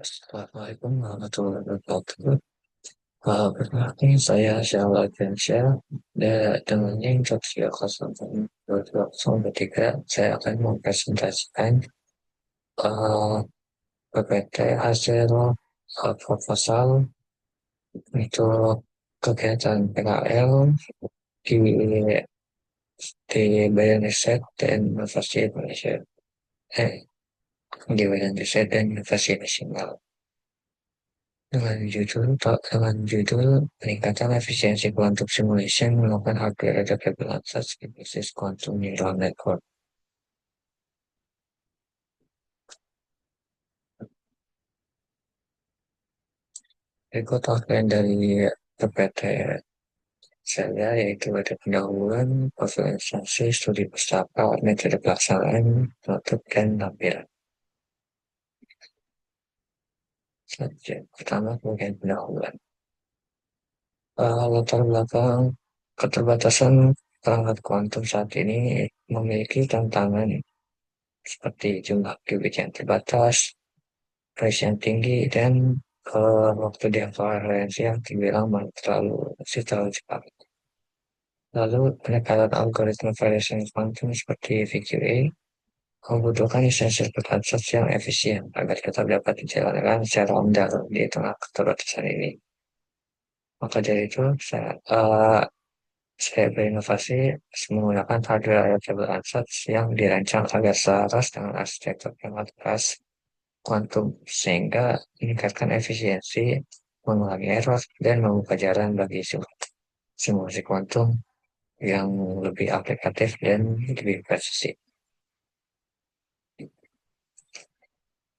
Assalamualaikum warahmatullahi wabarakatuh. Perkenalkan saya Syahla Gensya. Dengan instruksi 02023, saya akan mempresentasikan uh, PPT hasil proposal untuk kegiatan PKL di, di Badan Riset dan Inovasi Indonesia. Eh, di Badan Riset dan Inovasi Nasional. Dengan judul peningkatan efisiensi quantum simulation melakukan hardware adaptable access di basis quantum neural network. Berikut outline dari PPT saya, yaitu ada pendahuluan, profil instansi, studi pustaka, metode pelaksanaan, penutup, dan tampilan. Pertama, kemudian pendahuluan. Latar belakang keterbatasan perangkat kuantum saat ini memiliki tantangan seperti jumlah qubit yang terbatas, price yang tinggi, dan waktu deferensi yang dibilang terlalu cepat. Lalu pendekatan algoritma variation quantum seperti VQA membutuhkan essential processor yang efisien agar tetap dapat dijalankan secara ondar di tengah keterbatasan ini. Maka dari itu, saya berinovasi menggunakan hardware adaptable ansatz yang dirancang agar selaras dengan arsitektur perangkat keras kuantum sehingga meningkatkan efisiensi, mengurangi error, dan membuka jalan bagi simulasi kuantum yang lebih aplikatif dan lebih presisi.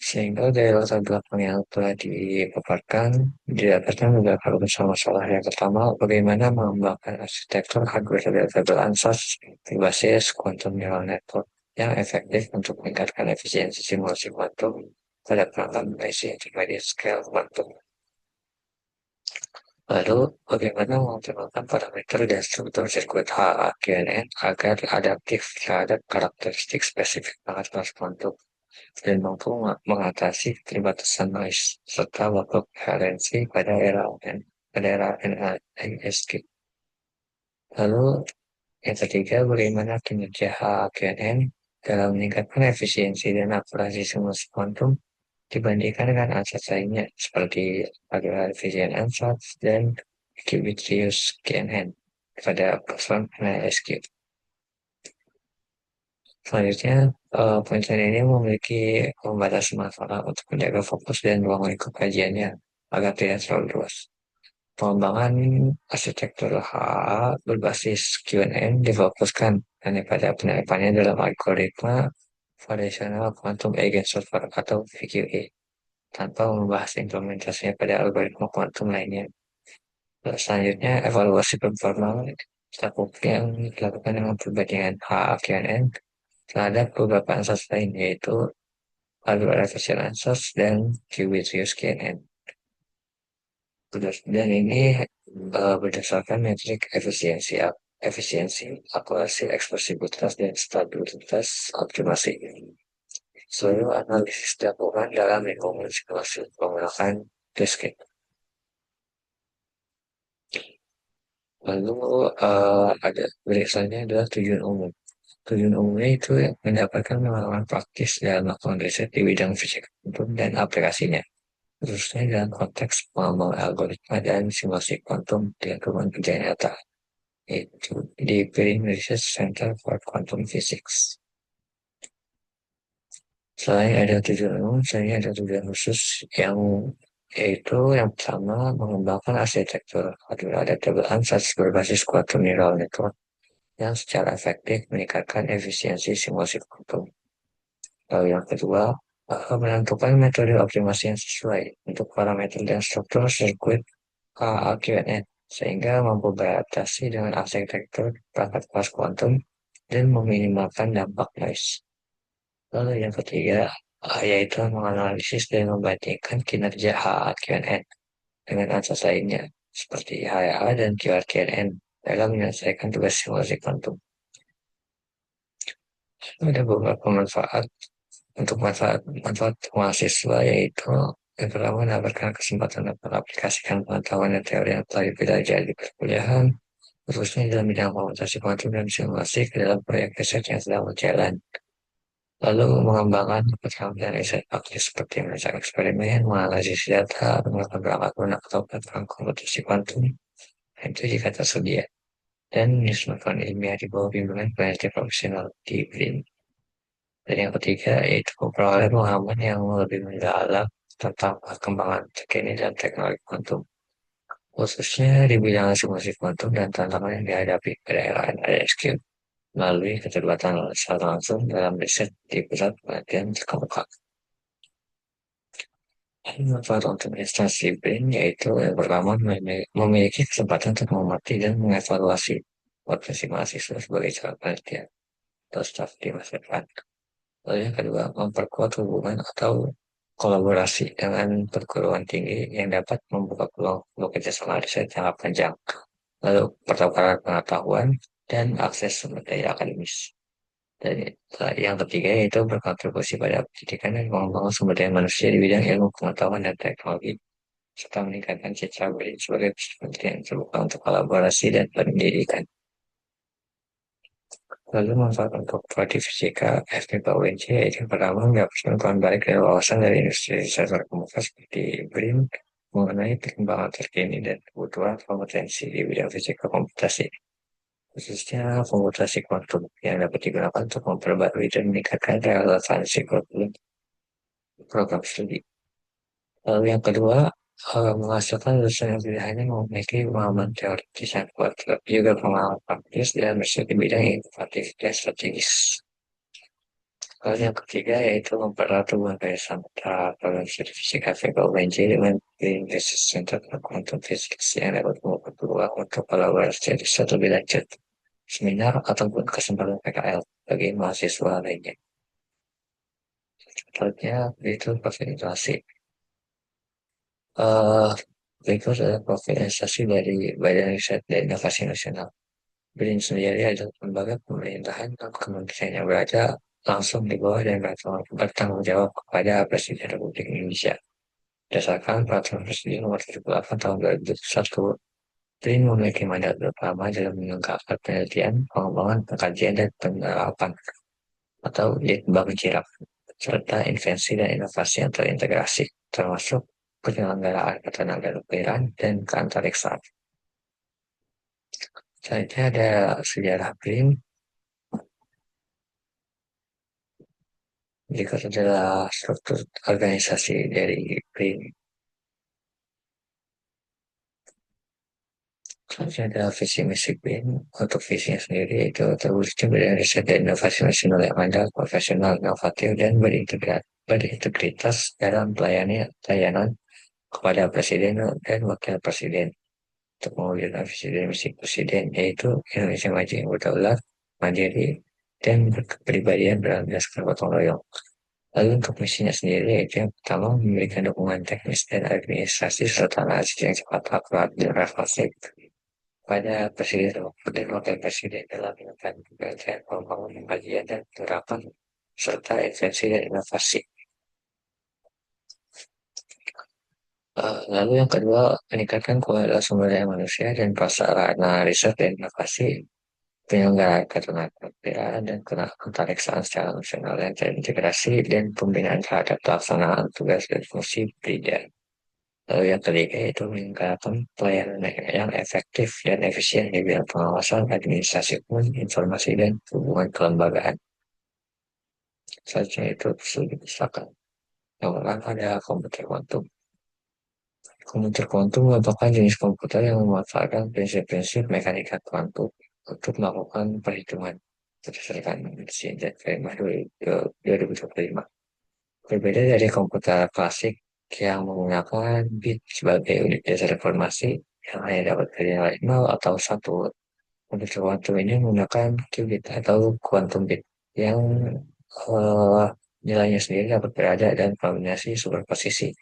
Sehingga dari latar belakang yang telah dipaparkan, didapatkan beberapa masalah. Yang pertama, bagaimana mengembangkan arsitektur hardware adaptable ansatz berbasis quantum neural network yang efektif untuk meningkatkan efisiensi simulasi kuantum pada perangkat berbasis intermediate scale kuantum. Lalu, bagaimana mengoptimalkan parameter dan struktur sirkuit HAQNN agar adaptif terhadap karakteristik spesifik perangkat kelas kuantum dan mampu mengatasi keterbatasan noise serta waktu koherensi pada era NASQ. Lalu, yang ketiga, bagaimana kinerja HAQNN dalam meningkatkan efisiensi dan akurasi simulasi kuantum dibandingkan dengan ansatz lainnya seperti Agile Vision Ansatz dan Cubitrius QNN pada platform NISQ. Selanjutnya, penelitian ini memiliki pembatas masalah untuk menjaga fokus dan ruang lingkup kajiannya agar tidak terlalu luas. Pengembangan arsitektur HA berbasis QNN difokuskan hanya pada penerapannya dalam algoritma variational quantum eigensolver atau VQA, tanpa membahas implementasinya pada algoritma kuantum lainnya. Selanjutnya, evaluasi performa yang dilakukan dengan perbandingan HA-QNN terhadap beberapa ansatz lain, yaitu hardware efficient ansatz dan Cubitrius QNN. Dan ini berdasarkan metrik efisiensi, akurasi, ekspresivitas, dan stabilitas optimasi. Seluruh analisis dilakukan dalam lingkungan simulasi menggunakan diskette. Lalu ada berikutnya adalah tujuan umum. Tujuan umumnya itu mendapatkan pengalaman praktis dalam melakukan riset di bidang fisika kuantum dan aplikasinya, khususnya dalam konteks pengembangan algoritma dan simulasi kuantum di lingkungan kerja nyata, yaitu di Perrin Research Center for Quantum Physics. Selain ada tujuan umum, saya ada tujuan khusus yaitu yang pertama mengembangkan arsitektur hardware adaptable ansatz berbasis quantum neural network yang secara efektif meningkatkan efisiensi simulasi kuantum. Lalu yang kedua, menentukan metode optimasi yang sesuai untuk parameter dan struktur sirkuit HAQNN sehingga mampu beradaptasi dengan arsitektur perangkat kelas kuantum dan meminimalkan dampak noise. Lalu yang ketiga, yaitu menganalisis dan membandingkan kinerja HAQNN dengan ansatz lainnya seperti HA dan QRQNN dalam menyelesaikan tugas simulasi kuantum. Ada beberapa manfaat untuk manfaat mahasiswa, yaitu Yang pertama, menawarkan kesempatan untuk mengaplikasikan pengetahuan dan teori yang telah dipelajari di perkuliahan, khususnya dalam bidang komputasi kuantum dan simulasi ke dalam proyek riset yang sedang berjalan. Lalu mengembangkan keterampilan riset praktis seperti melakukan eksperimen, menganalisis data, menggunakan perangkat lunak atau platform komputasi kuantum, itu jika tersedia. Dan menyusun ilmiah di bawah bimbingan peneliti profesional di BRIN. Dan yang ketiga, yaitu memperoleh pengalaman yang lebih mendalam tentang perkembangan terkini dan teknologi kuantum, khususnya di bidang simulasi kuantum dan tantangan yang dihadapi pada era NISQ melalui keterlibatan secara langsung dalam riset di pusat penelitian terkemuka. Manfaat untuk instansi BRIN yaitu yang pertama memiliki kesempatan untuk mengamati dan mengevaluasi potensi mahasiswa sebagai calon penelitian atau staf di masa depan. Lalu yang kedua, memperkuat hubungan atau kolaborasi dengan perguruan tinggi yang dapat membuka peluang untuk kerjasama riset jangka panjang. Lalu pertukaran pengetahuan dan akses sumber daya akademis. Dan yang ketiga yaitu berkontribusi pada pendidikan dan pengembangan sumber daya manusia di bidang ilmu pengetahuan dan teknologi, serta meningkatkan citra BRIN sebagai penelitian yang terbuka untuk kolaborasi dan pendidikan. Lalu manfaat untuk proyek fisika FMIPA UNJ yaitu yang pertama mendapatkan bahan balik dari wawasan dari industri sektor kemuka seperti BRIN mengenai perkembangan terkini dan kebutuhan kompetensi di bidang fisika komputasi, khususnya komputasi kuantum yang dapat digunakan untuk memperbarui dan meningkatkan relevansi kurikulum program studi. Lalu yang kedua, menghasilkan lulusan yang tidak hanya memiliki pengalaman teoritis yang kuat, tetapi juga pengalaman praktis dalam riset di bidang inovatif dan strategis. Lalu yang ketiga yaitu mempererat hubungan kerjasama antara program studi fisika FKUNJ dengan Green Research Center Quantum Physics yang dapat membuka peluang untuk kolaborasi riset lebih lanjut, seminar ataupun kesempatan PKL bagi mahasiswa lainnya. Selanjutnya itu konsentrasi. Eh, Berikut adalah profil investasi dari Badan Riset dan Inovasi Nasional. BRIN sendiri adalah lembaga pemerintahan dan kementerian yang berada langsung di bawah dan bertanggung jawab kepada Presiden Republik Indonesia. Berdasarkan Peraturan Presiden Nomor 78 Tahun 2001, BRIN memiliki mandat utama dalam mengangkat penelitian, pengembangan, pengkajian, dan penerapan atau Litbang Jirap, serta invensi dan inovasi yang terintegrasi, termasuk penyelenggaraan ketenaga nukliran dan keantariksaan. Selanjutnya ada sejarah BRIN. Berikut adalah struktur organisasi dari BRIN. Selanjutnya ada visi misi BRIN. Untuk visinya sendiri itu terwujudnya bidang riset dan inovasi nasional yang andal, profesional, inovatif, dan berintegritas dalam pelayanan kepada Presiden dan Wakil Presiden. Untuk mewujudkan visi dan misi Presiden yaitu Indonesia maju yang berdaulat, mandiri, dan berkepribadian berdasarkan gotong royong. Lalu untuk misinya sendiri yaitu yang pertama memberikan dukungan teknis dan administrasi serta analisis yang cepat, akurat, dan relevan pada Presiden dan Wakil Presiden dalam melakukan penelitian, pembangunan, kajian, dan penerapan serta invensi dan inovasi. Lalu yang kedua, meningkatkan kualitas sumber daya manusia dan prasarana riset dan inovasi, penyelenggaraan ketenagakerjaan dan keantariksaan secara nasional yang terintegrasi, dan pembinaan terhadap pelaksanaan tugas dan fungsi BRIN. Lalu yang ketiga itu meningkatkan pelayanan yang efektif dan efisien di bidang pengawasan, administrasi umum, informasi, dan hubungan kelembagaan. Selanjutnya itu studi pustaka. Yang pertama ada komputer kuantum. Komputer kuantum merupakan jenis komputer yang memanfaatkan prinsip-prinsip mekanika kuantum untuk melakukan perhitungan berdasarkan mesin dan FEMA 2025. Berbeda dari komputer klasik yang menggunakan bit sebagai unit dasar informasi yang hanya dapat dari nilai 0 atau 1. Komputer kuantum ini menggunakan qubit atau quantum bit yang eh, nilainya sendiri dapat berada dan kombinasi superposisi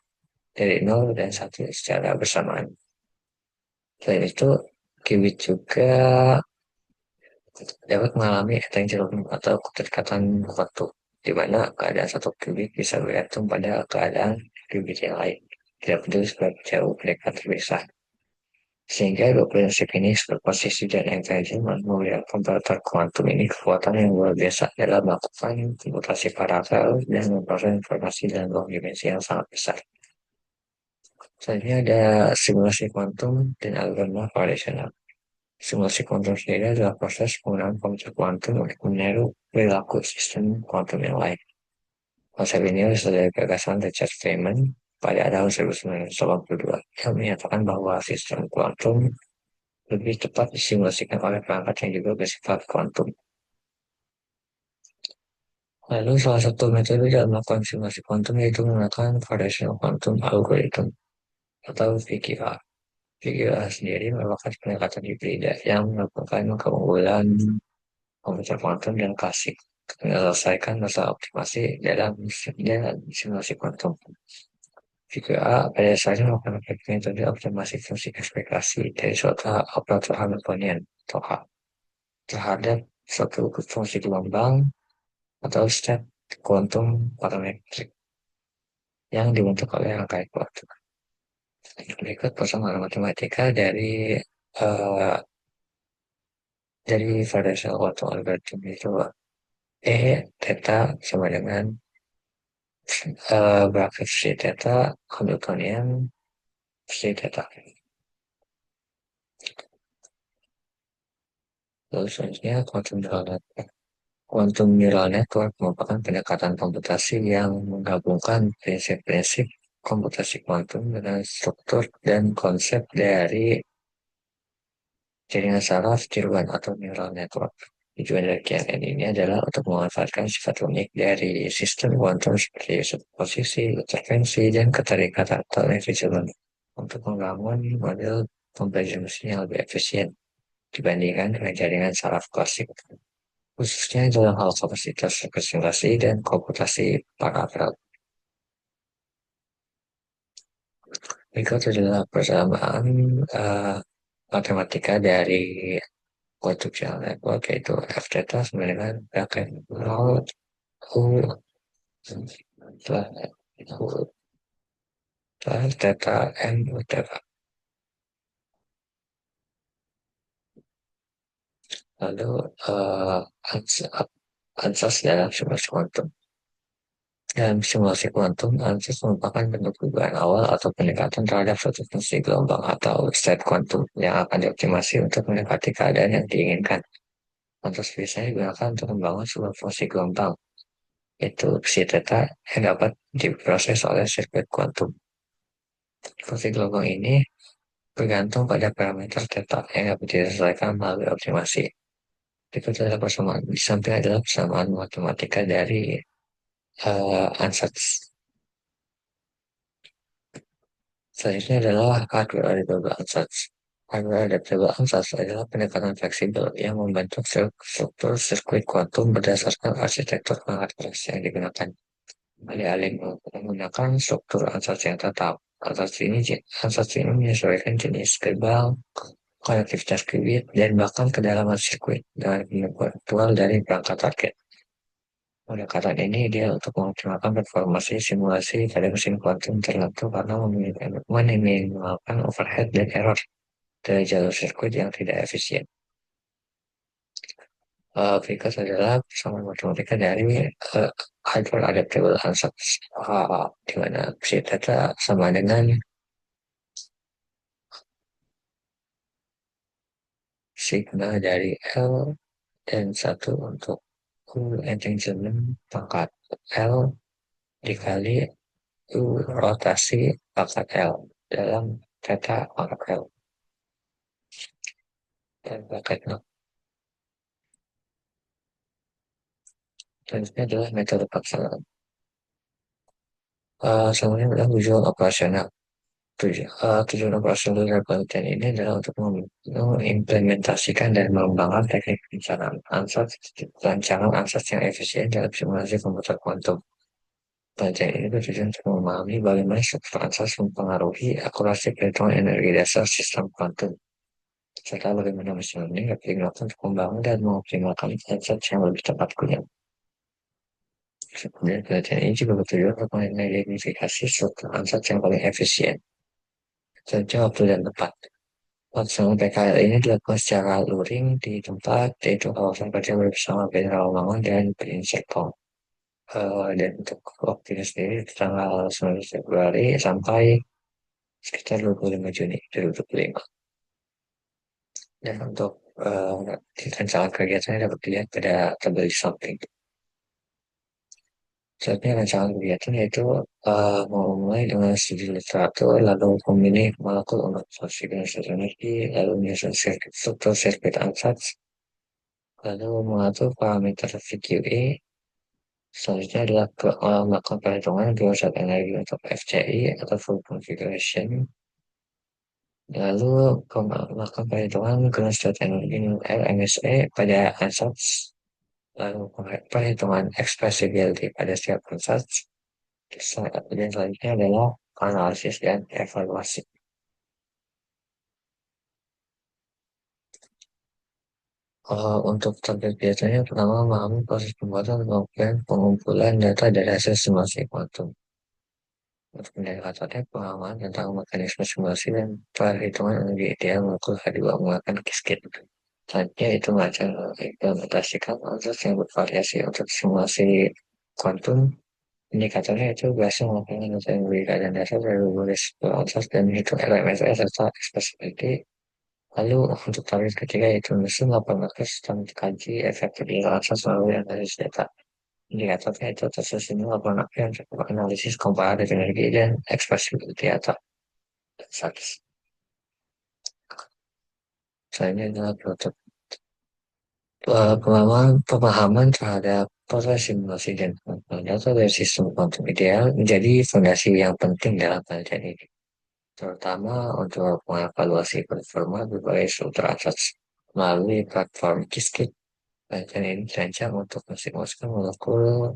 dari 0 dan 1 secara bersamaan. Selain itu, qubit juga dapat mengalami entanglement atau keterikatan waktu, di mana keadaan satu qubit bisa bergantung pada keadaan qubit yang lain. tidak peduli seberapa jauh mereka terpisah. Sehingga dua prinsip ini, superposisi dan entanglement, melihat komparator kuantum ini kekuatan yang luar biasa dalam melakukan komputasi paralel dan memproses informasi dalam ruang dimensi yang sangat besar. Selanjutnya ada simulasi kuantum dan algoritma variasional. Simulasi kuantum sendiri adalah proses penggunaan komputer kuantum untuk meniru perilaku sistem kuantum yang lain. Konsep ini berasal dari gagasan Richard Feynman pada tahun 1982 yang menyatakan bahwa sistem kuantum lebih tepat disimulasikan oleh perangkat yang juga bersifat kuantum. Lalu salah satu metode dalam melakukan simulasi kuantum yaitu menggunakan variational quantum algorithm atau VQA. VQA sendiri merupakan pendekatan hibrida yang merupakan keunggulan komputer kuantum dan klasik menyelesaikan masalah optimasi dalam simulasi kuantum. VQA pada dasarnya merupakan metode optimasi fungsi ekspektasi dari suatu operator Hamiltonian atau H terhadap suatu fungsi gelombang atau state quantum parametrik yang dibentuk oleh rangkaian kuantum. Berikut persamaan matematika uh, dari variational quantum algorithm itu E theta sama dengan bracket C theta Hamiltonian C theta. Lalu selanjutnya quantum neural network. Quantum neural network merupakan pendekatan komputasi yang menggabungkan prinsip-prinsip komputasi kuantum dengan struktur dan konsep dari jaringan saraf tiruan atau neural network. Tujuan dari KNN ini adalah untuk memanfaatkan sifat unik dari sistem kuantum seperti superposisi, intervensi, dan keterikatan atau efisien untuk membangun model pembelajaran mesin yang lebih efisien dibandingkan dengan jaringan saraf klasik, khususnya dalam hal kapasitas representasi dan komputasi paralel. Berikut adalah persamaan matematika dari quantum channel network yaitu F theta sama dengan bracket 0 U telah U telah theta N U theta. Lalu ansas dalam simulasi kuantum. Dalam simulasi kuantum, ansas merupakan bentuk dugaan awal atau pendekatan terhadap suatu fungsi gelombang atau state kuantum yang akan dioptimasi untuk mendekati keadaan yang diinginkan. Ansas biasanya digunakan untuk membangun sebuah fungsi gelombang, yaitu psi theta yang dapat diproses oleh sirkuit kuantum. Fungsi gelombang ini bergantung pada parameter theta yang dapat disesuaikan melalui optimasi. Berikut adalah persamaan. Di samping adalah persamaan matematika dari ansatz. Selanjutnya adalah hardware adaptable ansatz. Hardware adaptable ansatz adalah pendekatan fleksibel yang membentuk struktur sirkuit kuantum berdasarkan arsitektur perangkat keras yang digunakan. Alih-alih menggunakan struktur ansatz yang tetap, ansatz ini menyesuaikan jenis gerbang, konektivitas qubit, dan bahkan kedalaman sirkuit dengan penyebab virtual dari perangkat target. Pendekatan ini ideal untuk mengoptimalkan performasi simulasi pada mesin kuantum tertentu karena meminimalkan overhead dan error dari jalur sirkuit yang tidak efisien. Berikut adalah persamaan matematika dari hyper adaptable ansatz, di mana psi theta sama dengan sigma dari L dan satu untuk U entanglement pangkat L dikali U rotasi pangkat L dalam theta pangkat L dan pangkat nol. Selanjutnya adalah metode pelaksanaan. Selanjutnya adalah tujuan operasional. Tujuan operasional dari penelitian ini adalah untuk mengimplementasikan dan mengembangkan teknik rancangan ansatz yang efisien dalam simulasi komputer kuantum. Penelitian ini bertujuan untuk memahami bagaimana struktur ansatz mempengaruhi akurasi perhitungan energi dasar sistem kuantum, serta bagaimana mesin learning dapat digunakan untuk membangun dan mengoptimalkan ansatz yang lebih tepat guna. Kemudian penelitian ini juga bertujuan untuk mengidentifikasi struktur ansat yang paling efisien, serta waktu dan tepat. Pelaksanaan PKL ini dilakukan secara luring di tempat, yaitu kawasan kerja bersama BNN Rawamangun dan BNN Serpong. Dan untuk waktunya sendiri di tanggal 19 Februari sampai sekitar 25 Juni 2025. Dan untuk rencana kegiatannya dapat dilihat pada tabel di samping. Selanjutnya rencana kegiatan yaitu memulai dengan studi literatur, lalu memilih molekul untuk fungsi dan energi, lalu menyusun struktur sirkuit ansatz, lalu mengatur parameter VQE. Selanjutnya adalah melakukan perhitungan geoset energi untuk FCI atau full configuration. Lalu melakukan perhitungan ground state energi LMSE pada ansatz. Lalu perhitungan expressibility pada setiap ansatz. Dan selanjutnya adalah analisis dan evaluasi. Untuk target biasanya pertama memahami proses pembuatan dan pengumpulan data dari hasil simulasi kuantum. Untuk pendekatannya pemahaman tentang mekanisme simulasi dan perhitungan energi ideal molekul H2 menggunakan Qiskit. Selanjutnya itu mengimplementasikan proses yang bervariasi untuk simulasi kuantum. Indikatornya itu biasa melakukan yang memberikan dan dasar dari berbagai proses dan menghitung LMSE serta expressibility. Lalu untuk target ketiga yaitu menyusun laporan nakes tentang kaji efektif asas melalui analisis data. Indikatornya itu tersusun laporan nakes yang cukup analisis komparatif energi dan expressibility atau saks. Selanjutnya adalah pemahaman terhadap proses simulasi dan pengumpulan data dari sistem kuantum ideal menjadi fondasi yang penting dalam penelitian ini, terutama untuk mengevaluasi performa berbagai struktur asas melalui platform Qiskit. Penelitian ini dirancang untuk mensimulasikan molekul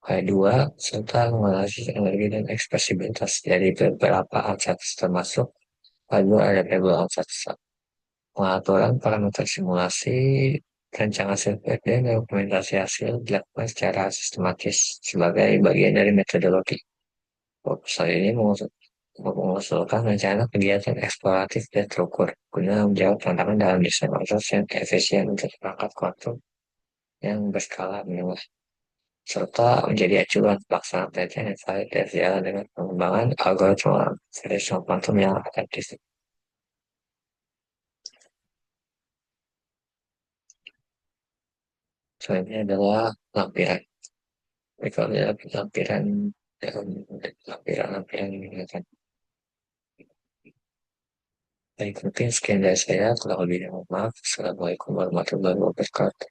H2 serta menganalisis energi dan ekspresibilitas dari beberapa ansatz termasuk variabel ansatz. Pengaturan parameter simulasi, rancangan sirkuit, dan dokumentasi hasil dilakukan secara sistematis sebagai bagian dari metodologi. Proposal ini mengusulkan rencana kegiatan eksploratif dan terukur guna menjawab tantangan dalam desain proses yang efisien untuk perangkat kuantum yang berskala menengah, serta menjadi acuan pelaksanaan penelitian yang valid dan sejalan dengan pengembangan algoritma variasional kuantum yang adaptif. Selanjutnya adalah lampiran. Berikutnya adalah lampiran dan lampiran-lampiran ini akan. Baik, mungkin sekian dari saya. Kalau lebih mohon maaf. Assalamualaikum warahmatullahi wabarakatuh.